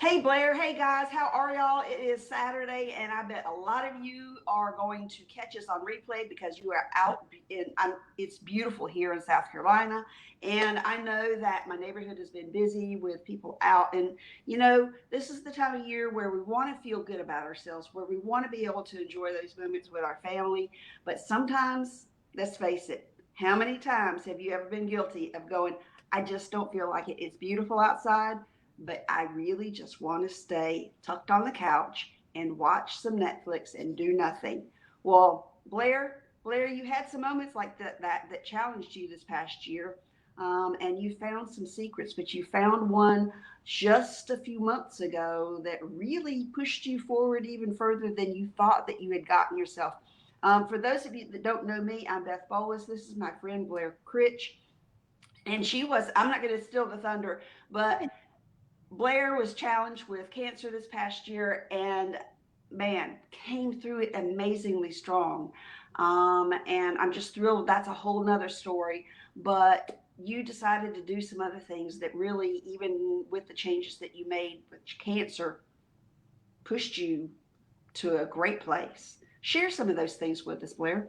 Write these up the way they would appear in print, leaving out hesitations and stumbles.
Hey Blair, hey guys, how are y'all? It is Saturday, and I bet a lot of you are going to catch us on replay because you are out in. It's beautiful here in South Carolina, and I know that my neighborhood has been busy with people out. And this is the time of year where we want to feel good about ourselves, where we want to be able to enjoy those moments with our family. But sometimes, let's face it, how many times have you ever been guilty of going, I just don't feel like it. It's beautiful outside, but I really just want to stay tucked on the couch and watch some Netflix and do nothing. Well, Blair, you had some moments like that challenged you this past year, and you found some secrets, but you found one just a few months ago that really pushed you forward even further than you thought that you had gotten yourself. For those of you that don't know me, I'm Beth Bolus. This is my friend Blair Critch. And I'm not going to steal the thunder, but Blair was challenged with cancer this past year and, man, came through it amazingly strong. And I'm just thrilled. That's a whole nother story. But you decided to do some other things that really, even with the changes that you made with cancer, pushed you to a great place. Share some of those things with us, Blair.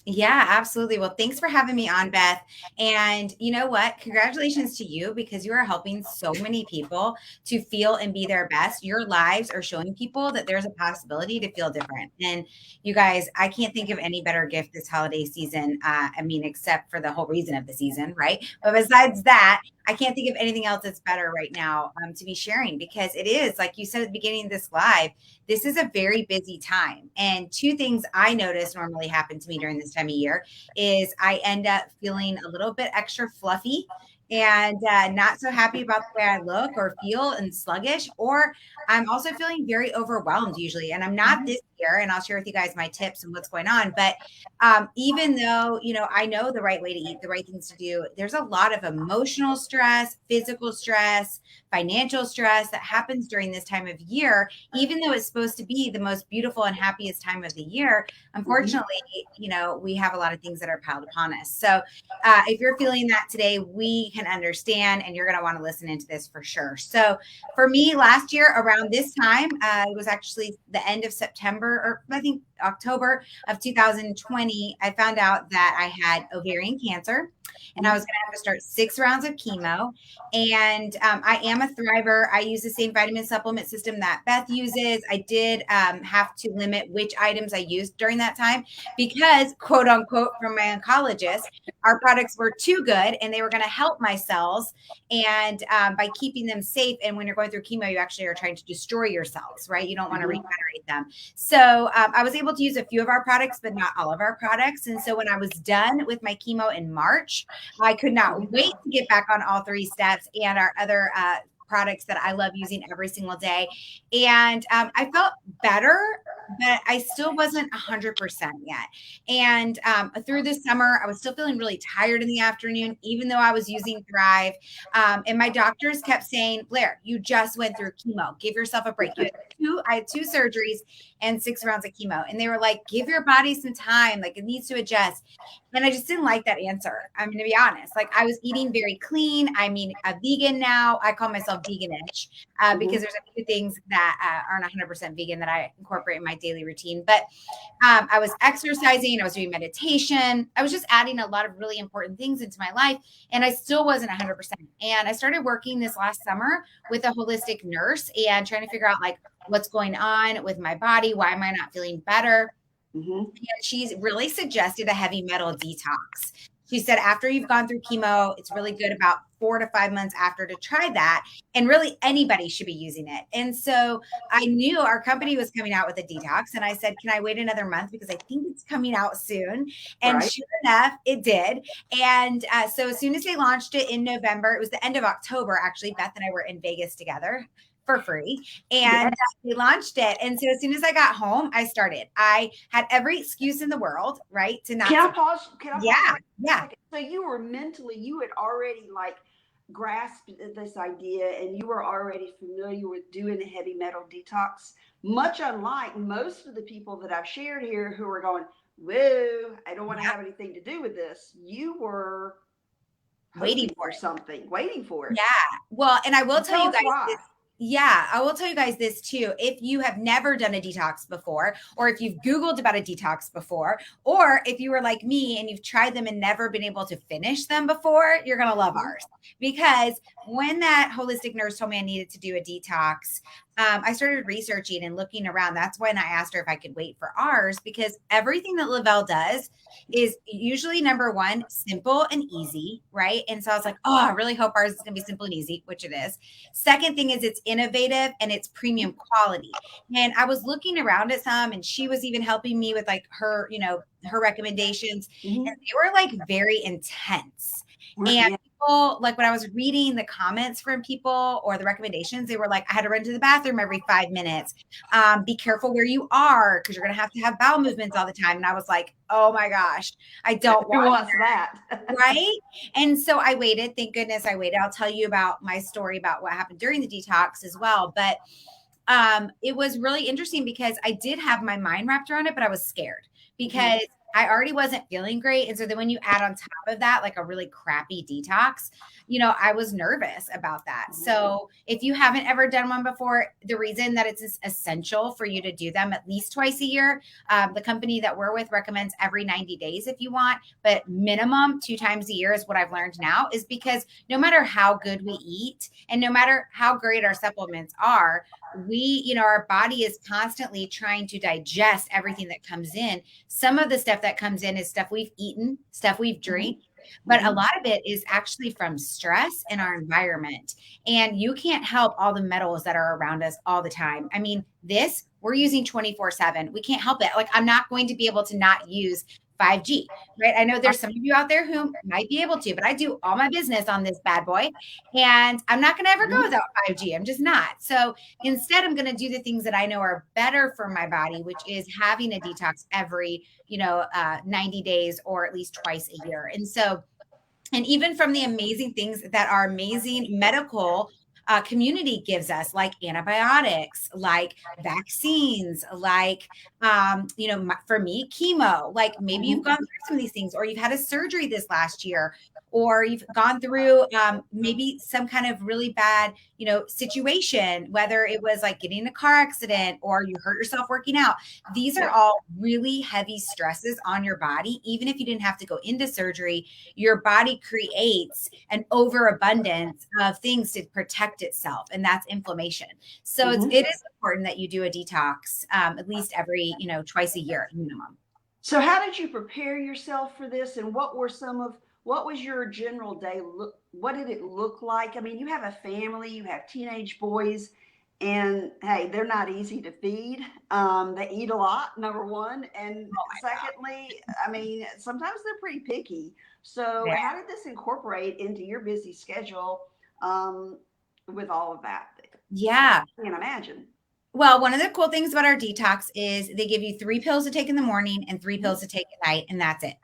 Yeah, absolutely. Well, thanks for having me on, Beth. And you know what? Congratulations to you because you are helping so many people to feel and be their best. Your lives are showing people that there's a possibility to feel different. And you guys, I can't think of any better gift this holiday season. Except for the whole reason of the season, right? But besides that, I can't think of anything else that's better right now to be sharing because it is, like you said at the beginning of this live, this is a very busy time. And two things I notice normally happen to me during this time of year is I end up feeling a little bit extra fluffy and not so happy about the way I look or feel and sluggish, or I'm also feeling very overwhelmed usually. And I'm not this year, and I'll share with you guys my tips and what's going on. But even though, I know the right way to eat, the right things to do, there's a lot of emotional stress, physical stress, financial stress that happens during this time of year, even though it's supposed to be the most beautiful and happiest time of the year. Mm-hmm. Unfortunately, we have a lot of things that are piled upon us. So if you're feeling that today, we can understand, and you're going to want to listen into this for sure. So for me, last year around this time, it was actually the end of September, or I think October of 2020, I found out that I had ovarian cancer and I was going to have to start 6 rounds of chemo. And I am a thriver. I use the same vitamin supplement system that Beth uses. I did have to limit which items I used during that time because, quote unquote, from my oncologist, our products were too good and they were going to help my cells. And by keeping them safe, and when you're going through chemo, you actually are trying to destroy your cells, right? You don't want to regenerate them. So I was able to use a few of our products, but not all of our products. And so when I was done with my chemo in March, I could not wait to get back on all 3 steps and our other products that I love using every single day. And I felt better, but I still wasn't 100% yet. And through this summer, I was still feeling really tired in the afternoon, even though I was using Thrive. And my doctors kept saying, Blair, you just went through chemo. Give yourself a break. I had 2 surgeries and 6 rounds of chemo. And they were like, give your body some time. Like, it needs to adjust. And I just didn't like that answer. I'm going to be honest. Like, I was eating very clean. I mean, a vegan now. I call myself veganish because there's a few things that aren't 100% vegan that I incorporate in my daily routine. But I was exercising. I was doing meditation. I was just adding a lot of really important things into my life. And I still wasn't 100%. And I started working this last summer with a holistic nurse and trying to figure out, like, what's going on with my body? Why am I not feeling better? Mm-hmm. And she's really suggested a heavy metal detox. She said, after you've gone through chemo, it's really good about 4 to 5 months after to try that. And really anybody should be using it. And so I knew our company was coming out with a detox. And I said, can I wait another month? Because I think it's coming out soon. And Right. sure enough, it did. And so as soon as they launched it in November, it was the end of October, actually, Beth and I were in Vegas together for free. Yeah. And we launched it. And so as soon as I got home, I started. I had every excuse in the world, right? To not. Can I pause Yeah. right a Yeah. second? So you had already like grasped this idea, and you were already familiar with doing a heavy metal detox, much unlike most of the people that I've shared here who are going, whoa, I don't want to Yeah. have anything to do with this. You were Waiting hoping for for it. something, waiting for it. Yeah. Well, and I will And tell tell you us guys why. this. Yeah, I will tell you guys this too. If you have never done a detox before, or if you've Googled about a detox before, or if you were like me and you've tried them and never been able to finish them before, you're going to love Mhm. ours. Because when that holistic nurse told me I needed to do a detox, I started researching and looking around. That's when I asked her if I could wait for ours, because everything that Lavelle does is usually number one, simple and easy, right? And so I was like, oh, I really hope ours is going to be simple and easy, which it is. Second thing is it's innovative and it's premium quality. And I was looking around at some, and she was even helping me with like her, her recommendations. And Mhm. they were like very intense. And Yeah. people, like when I was reading the comments from people or the recommendations, they were like, I had to run to the bathroom every 5 minutes. Be careful where you are because you're going to have bowel movements all the time. And I was like, oh my gosh, I don't Who want wants that? right? And so I waited. Thank goodness I waited. I'll tell you about my story about what happened during the detox as well. But it was really interesting because I did have my mind wrapped around it, but I was scared because I already wasn't feeling great. And so then when you add on top of that, like a really crappy detox, I was nervous about that. Mhm. So if you haven't ever done one before, the reason that it's essential for you to do them at least twice a year, the company that we're with recommends every 90 days if you want, but minimum 2 times a year is what I've learned now, is because no matter how good we eat and no matter how great our supplements are, our body is constantly trying to digest everything that comes in. Some of the stuff that comes in is stuff we've eaten, stuff we've Mhm. drank, but a Mhm. lot of it is actually from stress in our environment. And you can't help all the metals that are around us all the time. I mean, this we're using 24/7. We can't help it. Like, I'm not going to be able to not use 5G, right? I know there's some of you out there who might be able to, but I do all my business on this bad boy, and I'm not going to ever go Mhm. without 5G. I'm just not. So instead, I'm going to do the things that I know are better for my body, which is having a detox every, 90 days or at least twice a year. And so, and even from the amazing things that our amazing medical community gives us, like antibiotics, like vaccines, like for me, chemo. Like maybe you've Mhm. gone through some of these things, or you've had a surgery this last year, or you've gone through maybe some kind of really bad situation, whether it was like getting in a car accident or you hurt yourself working out. These are Yep. all really heavy stresses on your body. Even if you didn't have to go into surgery, your body creates an overabundance of things to protect itself, and that's inflammation. So Mhm. it is important that you do a detox at least every twice a year minimum. So how did you prepare yourself for this, and what was your general day look, what did it look like? I mean, you have a family, you have teenage boys, and hey, they're not easy to feed. They eat a lot, number one, and Oh my secondly, I mean, sometimes they're pretty picky. So God. how did this incorporate into your busy schedule, um, with all of that? Yeah. I can't imagine. Well, one of the cool things about our detox is they give you 3 pills to take in the morning and 3 pills to take at night, and that's it.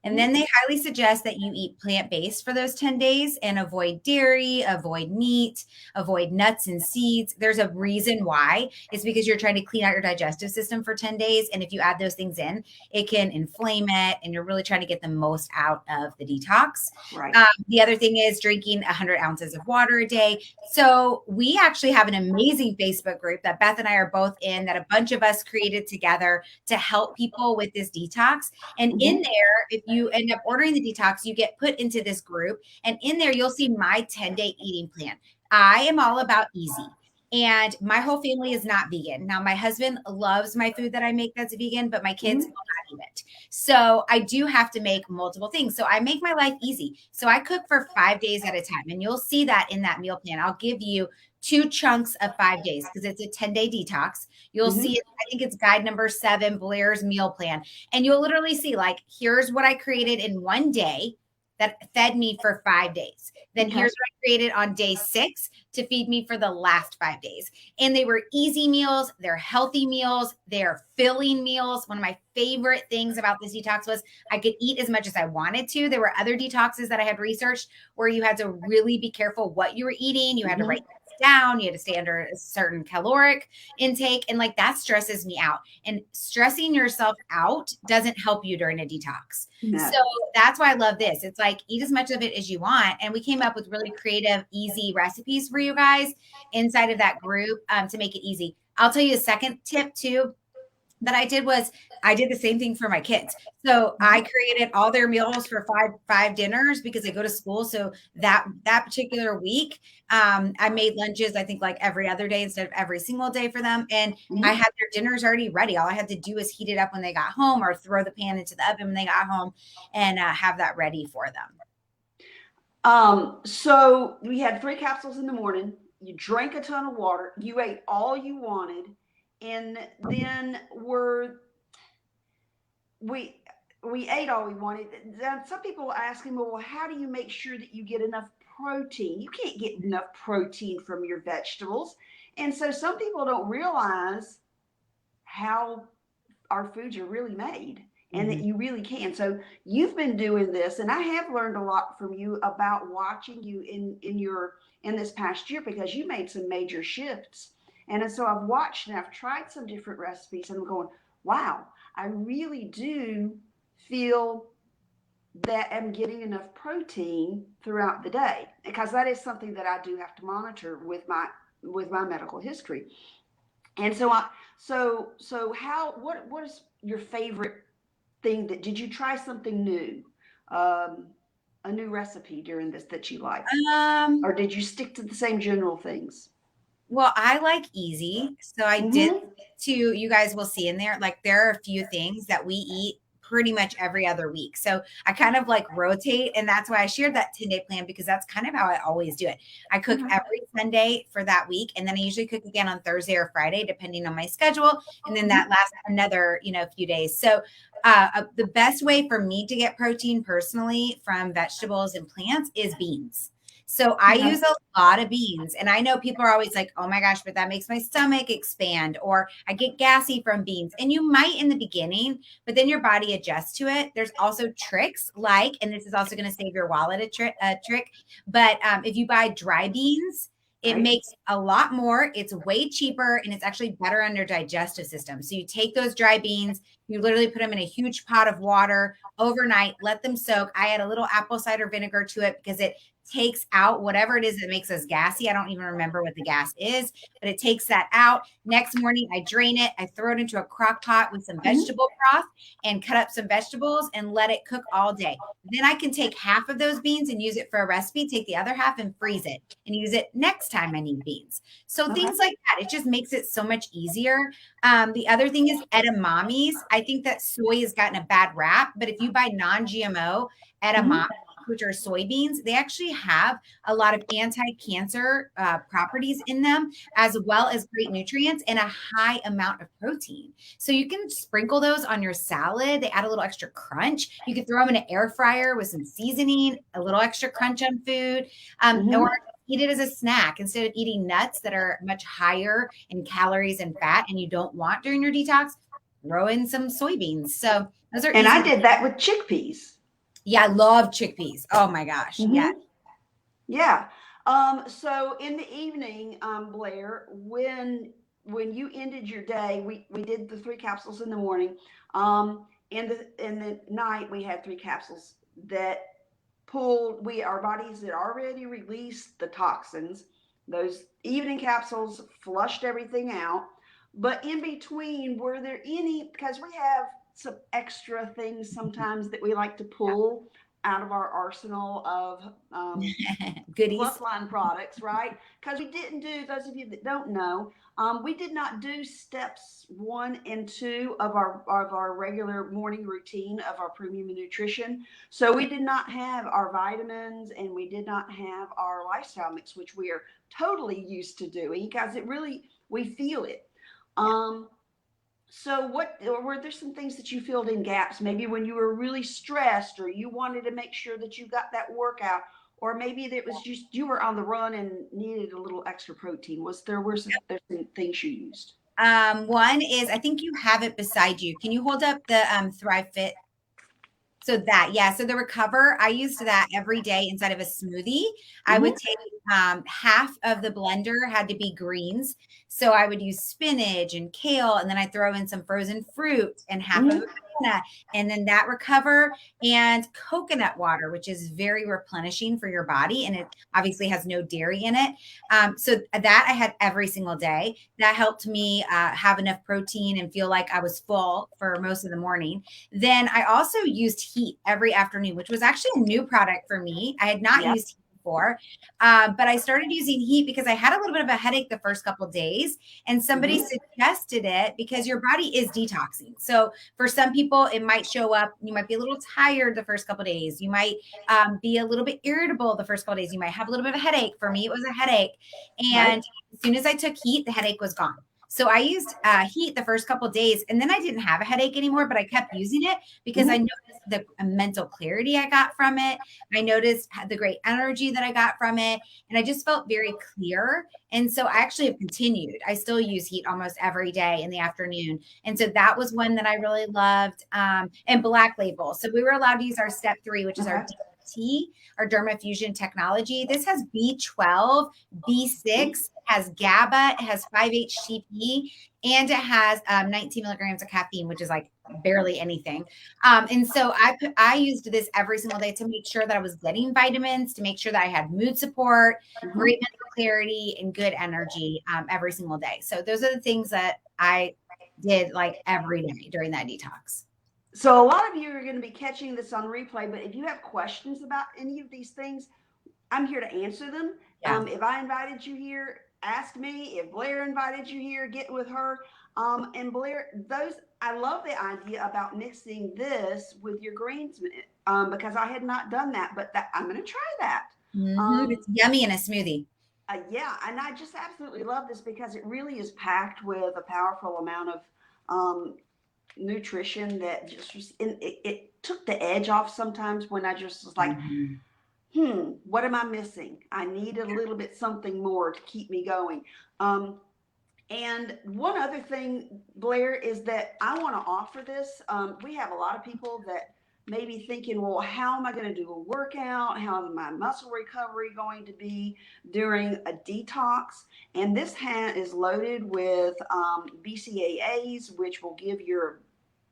And then Mhm. they highly suggest that you eat plant-based for those 10 days and avoid dairy, avoid meat, avoid nuts and seeds. There's a reason why. It's because you're trying to clean out your digestive system for 10 days. And if you add those things in, it can inflame it, and you're really trying to get the most out of the detox. Right. The other thing is drinking 100 ounces of water a day. So we actually have an amazing Facebook group that Beth and I are both in, that a bunch of us created together to help people with this detox. And in Mhm. there, if you end up ordering the detox, you get put into this group. And in there, you'll see my 10-day eating plan. I am all about easy. And my whole family is not vegan. Now, my husband loves my food that I make that's vegan, but my kids will Mhm. not eat it. So I do have to make multiple things. So I make my life easy. So I cook for 5 days at a time. And you'll see that in that meal plan. I'll give you 2 chunks of 5 days because it's a 10-day detox. You'll see Mhm. it, I think it's guide number 7, Blair's meal plan. And you'll literally see, like, here's what I created in one day that fed me for 5 days. Then Okay. here's what I created on day 6 to feed me for the last 5 days. And they were easy meals, they're healthy meals, they're filling meals. One of my favorite things about this detox was I could eat as much as I wanted to. There were other detoxes that I had researched where you had to really be careful what you were eating. You had to write Mhm. down. You had to stay under a certain caloric intake. And like that stresses me out. And stressing yourself out doesn't help you during a detox. No. So that's why I love this. It's like eat as much of it as you want. And we came up with really creative, easy recipes for you guys inside of that group to make it easy. I'll tell you a second tip too that I did was I did the same thing for my kids. So I created all their meals for five dinners because they go to school. So that particular week, I made lunches, I think like every other day instead of every single day for them. And I had their dinners already ready. All I had to do is heat it up when they got home or throw the pan into the oven when they got home and have that ready for them. So we had 3 capsules in the morning. You drank a ton of water. You ate all you wanted. And then we ate all we wanted. Then some people are asking, well, how do you make sure that you get enough protein? You can't get enough protein from your vegetables. And so some people don't realize how our foods are really made and that you really can. So you've been doing this, and I have learned a lot from you about watching you in this past year because you made some major shifts. And so I've watched and I've tried some different recipes and I'm going, wow, I really do feel that I'm getting enough protein throughout the day because that is something that I do have to monitor with my medical history. And so what is your favorite thing that did you try something new? A new recipe during this that you liked? Um, Or did you stick to the same general things? Well, I like easy. So I did Mm-hmm. you guys will see in there, like there are a few things that we eat pretty much every other week. So I kind of like rotate. And that's why I shared that 10-day plan because that's kind of how I always do it. I cook every Sunday for that week. And then I usually cook again on Thursday or Friday, depending on my schedule. And then that lasts another, few days. So the best way for me to get protein personally from vegetables and plants is beans. So I use a lot of beans. And I know people are always like, oh my gosh, but that makes my stomach expand or I get gassy from beans. And you might in the beginning, but then your body adjusts to it. There's also tricks like, and this is also going to save your wallet a trick. But if you buy dry beans, it makes a lot more. It's way cheaper and it's actually better on your digestive system. So you take those dry beans, you literally put them in a huge pot of water overnight, let them soak. I add a little apple cider vinegar to it because it takes out whatever it is that makes us gassy. I don't even remember what the gas is, but it takes that out. Next morning, I drain it. I throw it into a crock pot with some vegetable broth and cut up some vegetables and let it cook all day. Then I can take half of those beans and use it for a recipe, take the other half and freeze it and use it next time I need beans. So things like that. It just makes it so much easier. The other thing is edamames. I think that soy has gotten a bad rap, but if you buy non-GMO edamame, which are soybeans, they actually have a lot of anti-cancer properties in them, as well as great nutrients and a high amount of protein. So you can sprinkle those on your salad. They add a little extra crunch. You can throw them in an air fryer with some seasoning, a little extra crunch on food, or eat it as a snack instead of eating nuts that are much higher in calories and fat and you don't want during your detox. Throw in some soybeans. So those are And easy. I did that with chickpeas. Yeah, I love chickpeas. Oh my gosh. Yeah. Yeah. So in the evening, Blair, when you ended your day, we did the 3 capsules in the morning. In the night we had 3 capsules that our bodies had already released the toxins. Those evening capsules flushed everything out. But in between, were there any, because we have some extra things sometimes that we like to pull out of our arsenal of Goodies. plus line products, right? Because we didn't do, those of you that don't know, we did not do steps 1 and 2 of our regular morning routine of our premium nutrition. So we did not have our vitamins and we did not have our lifestyle mix, which we are totally used to doing because we feel it. So were there some things that you filled in gaps, maybe when you were really stressed or you wanted to make sure that you got that workout, or maybe it was just you were on the run and needed a little extra protein? Were some things you used? One is I think you have it beside you. Can you hold up the Thrive Fit? So that, yeah. So the Recover, I used that every day inside of a smoothie. I would Hmm. take half of the blender had to be greens. So I would use spinach and kale, and then I throw in some frozen fruit and half of a Hmm. banana, and then that Recover and coconut water, which is very replenishing for your body. And it obviously has no dairy in it. So that I had every single day. That helped me have enough protein and feel like I was full for most of the morning. Then I also used heat every afternoon, which was actually a new product for me. I had not Yep. used heat before, but I started using heat because I had a little bit of a headache the first couple of days, and somebody Hmm. suggested it because your body is detoxing. So for some people, it might show up. You might be a little tired the first couple of days. You might be a little bit irritable the first couple of days. You might have a little bit of a headache. For me, it was a headache, Right. and as soon as I took heat, the headache was gone. So I used heat the first couple of days, and then I didn't have a headache anymore, but I kept using it because I Hmm. noticed the mental clarity I got from it. I noticed the great energy that I got from it, and I just felt very clear. And so I actually have continued. I still use heat almost every day in the afternoon. And so that was one that I really loved. And Black Label. So we were allowed to use our step 3, which is our Okay. DFT, our dermafusion technology. This has B12, B6, has GABA, it has 5-HTP, and it has 19 milligrams of caffeine, which is like barely anything. And so I used this every single day to make sure that I was getting vitamins, to make sure that I had mood support, Hmm. great mental clarity, and good energy every single day. So those are the things that I did like every day during that detox. So a lot of you are going to be catching this on replay, but if you have questions about any of these things, I'm here to answer them. Yeah. If I invited you here, ask me. If Blair invited you here, get with her. And Blair, those I love the idea about mixing this with your greens, because I had not done that, but that I'm going to try that. It's Um, yummy in a smoothie. yeah, and I just absolutely love this because it really is packed with a powerful amount of nutrition that just was, it took the edge off sometimes when I just was like, Mhm. what am I missing? I need a little bit something more to keep me going. Um, and one other thing, Blair, is that I want to offer this. We have a lot of people that may be thinking, well, how am I going to do a workout? How is my muscle recovery going to be during a detox? And this hat is loaded with BCAAs, which will give your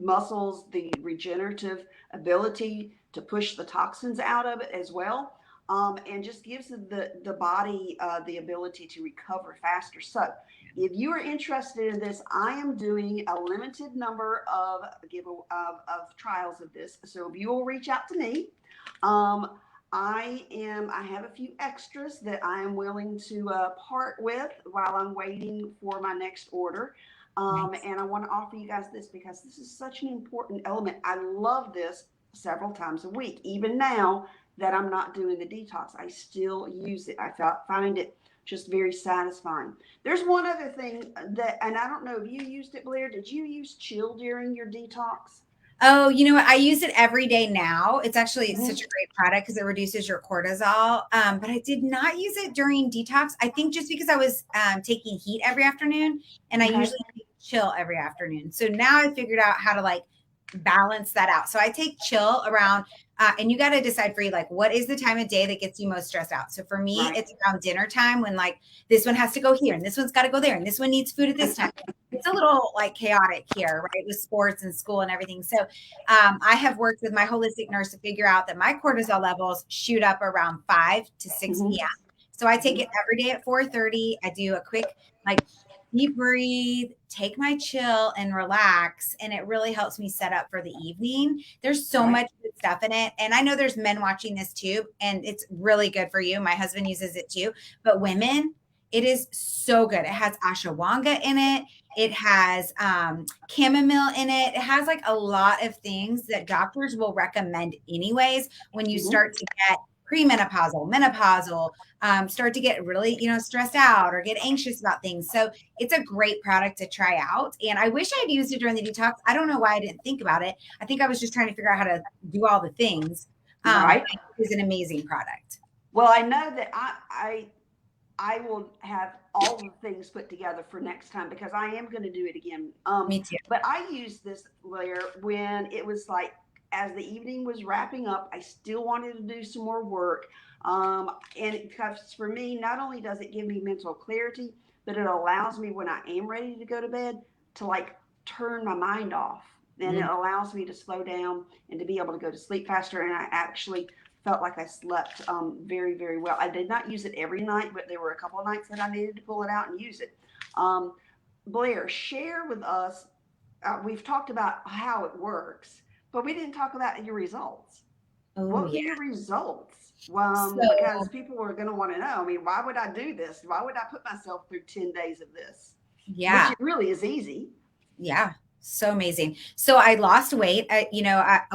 muscles the regenerative ability to push the toxins out of it as well. And just gives the body the ability to recover faster. So, if you are interested in this, I am doing a limited number of trials of this. So if you will reach out to me, um, I have a few extras that I am willing to part with while I'm waiting for my next order. Nice. And I want to offer you guys this because this is such an important element. I love this several times a week. Even now that I'm not doing the detox, I still use it. Find it just very satisfying. There's one other thing that, and I don't know if you used it, Blair. Did you use chill during your detox? Oh, you know what? I use it every day now. It's Mm-hmm. such a great product because it reduces your cortisol. But I did not use it during detox. I think just because I was taking heat every afternoon, and I Okay. usually take chill every afternoon. So now I figured out how to like balance that out. So I take chill around, and you got to decide for you, like, what is the time of day that gets you most stressed out? So for me, Right. it's around dinner time when like this one has to go here and this one's got to go there and this one needs food at this time. It's a little like chaotic here, right? With sports and school and everything. So I have worked with my holistic nurse to figure out that my cortisol levels shoot up around 5 to 6 Mm-hmm. p.m. So I take Mm-hmm. it every day at 4:30. I do a quick like deep breathe, take my chill and relax. And it really helps me set up for the evening. There's so Right. much good stuff in it. And I know there's men watching this too, and it's really good for you. My husband uses it too. But women, it is so good. It has ashwagandha in it. It has chamomile in it. It has like a lot of things that doctors will recommend anyways when you Mm-hmm. start to get premenopausal, menopausal, start to get really, stressed out or get anxious about things. So it's a great product to try out. And I wish I'd used it during the detox. I don't know why I didn't think about it. I think I was just trying to figure out how to do all the things. Right. But it is an amazing product. Well, I know that I will have all the things put together for next time because I am going to do it again. Me too. But I used this layer when it was like as the evening was wrapping up, I still wanted to do some more work. And because for me, not only does it give me mental clarity, but it allows me when I am ready to go to bed to like turn my mind off. And it Mm. allows me to slow down and to be able to go to sleep faster. And I actually felt like I slept very, very well. I did not use it every night, but there were a couple of nights that I needed to pull it out and use it. Um, Blair, share with us. We've talked about how it works, but we didn't talk about your results. Oh, What were yeah. your results? So, Because people are going to want to know. I mean, why would I do this? Why would I put myself through 10 days of this? Which yeah. it really is easy. Yeah. So amazing. So I lost weight. A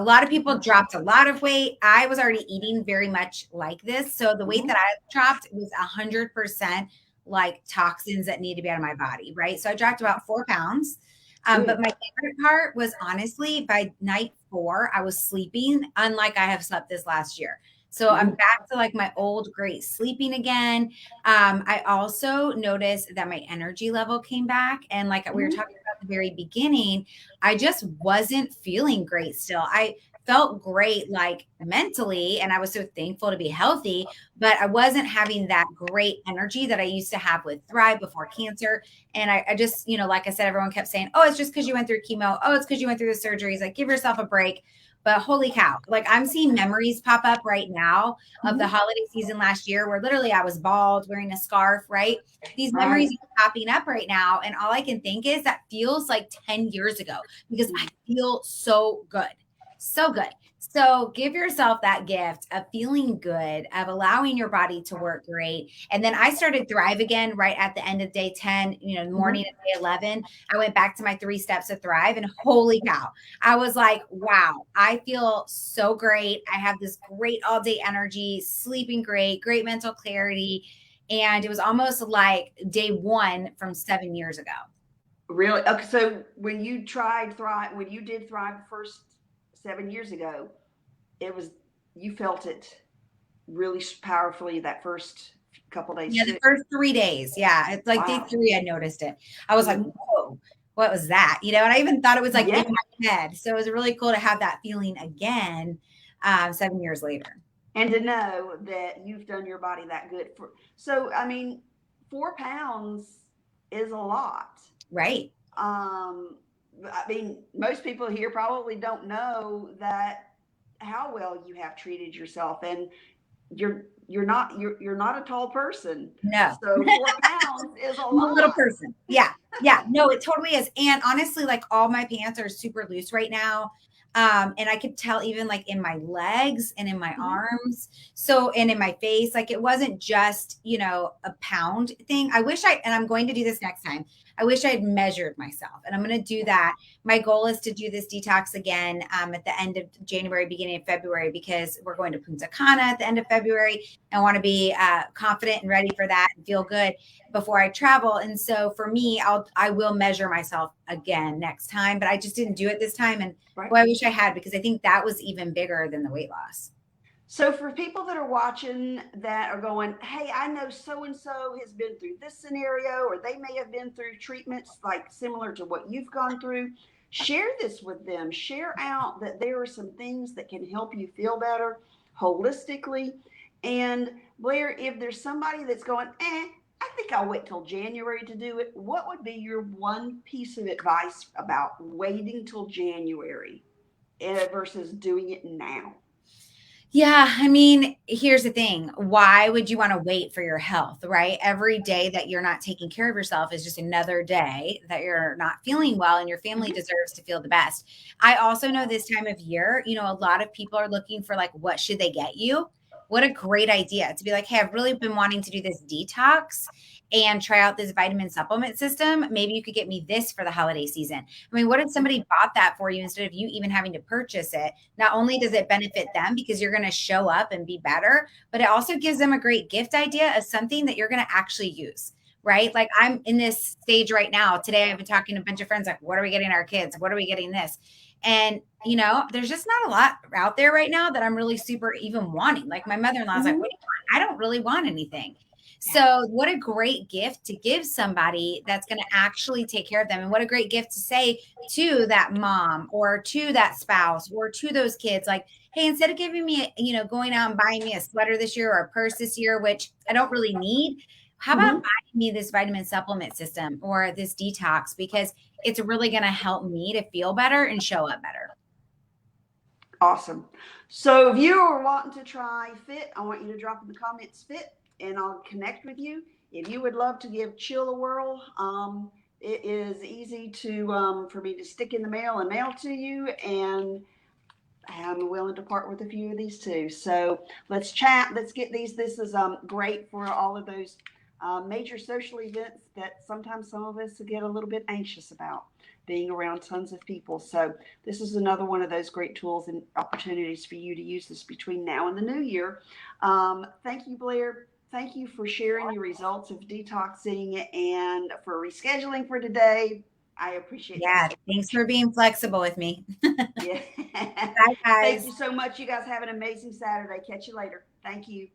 lot of people dropped a lot of weight. I was already eating very much like this. So the weight Mm-hmm. that I dropped was 100% like toxins that need to be out of my body. Right. So I dropped about 4 pounds. But Good. my favorite part was honestly by night 4, I was sleeping unlike I have slept this last year. So I'm Mm-hmm. back to like my old great sleeping again. I also noticed that my energy level came back. And like we were Mm-hmm. talking about at the very beginning, I just wasn't feeling great still. I felt great like mentally, and I was so thankful to be healthy, but I wasn't having that great energy that I used to have with Thrive before cancer. And I just, like I said, everyone kept saying, oh, it's just because you went through chemo. Oh, it's because you went through the surgeries. Like, give yourself a break. But holy cow, like I'm seeing memories pop up right now of the Mm-hmm. holiday season last year where literally I was bald, wearing a scarf, right? These memories Right. are popping up right now. And all I can think is that feels like 10 years ago because I feel so good. So good. So give yourself that gift of feeling good, of allowing your body to work great. And then I started Thrive again right at the end of day 10, morning Mm-hmm. of day 11. I went back to my 3 steps of Thrive and holy cow, I was like, wow, I feel so great. I have this great all day energy, sleeping great, great mental clarity. And it was almost like day 1 from 7 years ago. Really? Okay. So when you tried Thrive, when you did Thrive the first 7 years ago, it was you felt it really powerfully that first couple days Yeah, the too. first 3 days. Yeah. It's like day Wow. 3, I noticed it. I was like, Mm-hmm. whoa, what was that? And I even thought it was like in Yeah. my head. So it was really cool to have that feeling again 7 years later. And to know that you've done your body that good for. So I mean, 4 pounds is a lot. Right. Um, I mean, most people here probably don't know that how well you have treated yourself, and you're not a tall person, No. so 4 pounds is a I'm a little lot. person. Yeah. Yeah. No, it totally is. And honestly, like all my pants are super loose right now. And I could tell even like in my legs and in my Mhm. arms. So, and in my face, like it wasn't just, a pound thing. And I'm going to do this next time. I wish I had measured myself and I'm going to do that. My goal is to do this detox again at the end of January, beginning of February, because we're going to Punta Cana at the end of February. I want to be confident and ready for that and feel good before I travel. And so for me, I will measure myself again next time, but I just didn't do it this time. And Right. boy, I wish I had because I think that was even bigger than the weight loss. So for people that are watching that are going, hey, I know so and so has been through this scenario, or they may have been through treatments like similar to what you've gone through, share this with them. Share out that there are some things that can help you feel better holistically. And Blair, if there's somebody that's going, I think I'll wait till January to do it, what would be your one piece of advice about waiting till January versus doing it now? Yeah, I mean, here's the thing. Why would you want to wait for your health, right? Every day that you're not taking care of yourself is just another day that you're not feeling well, and your family Mm-hmm. deserves to feel the best. I also know this time of year, a lot of people are looking for like, what should they get you? What a great idea to be like, hey, I've really been wanting to do this detox and try out this vitamin supplement system. Maybe you could get me this for the holiday season. I mean, what if somebody bought that for you instead of you even having to purchase it? Not only does it benefit them because you're going to show up and be better, but it also gives them a great gift idea of something that you're going to actually use, right? Like I'm in this stage right now. Today, I've been talking to a bunch of friends like, what are we getting our kids? What are we getting this? And, there's just not a lot out there right now that I'm really super even wanting. Like my mother in law's like, Mm-hmm. what do you want? I don't really want anything. So what a great gift to give somebody that's going to actually take care of them. And what a great gift to say to that mom or to that spouse or to those kids, like, hey, instead of giving me, going out and buying me a sweater this year or a purse this year, which I don't really need, how about Mm-hmm. buying me this vitamin supplement system or this detox? Because it's really going to help me to feel better and show up better. Awesome. So if you are wanting to try Fit, I want you to drop in the comments Fit, and I'll connect with you. If you would love to give Chill a whirl, it is easy to for me to stick in the mail and mail to you, and I'm willing to part with a few of these too. So let's chat. Let's get these. This is great for all of those major social events that sometimes some of us get a little bit anxious about, being around tons of people. So this is another one of those great tools and opportunities for you to use this between now and the new year. Thank you, Blair. Thank you for sharing your results of detoxing and for rescheduling for today. I appreciate that Yeah. so Thanks much. for being flexible with me. Yeah. Bye, Thank guys. you so much. You guys have an amazing Saturday. Catch you later. Thank you.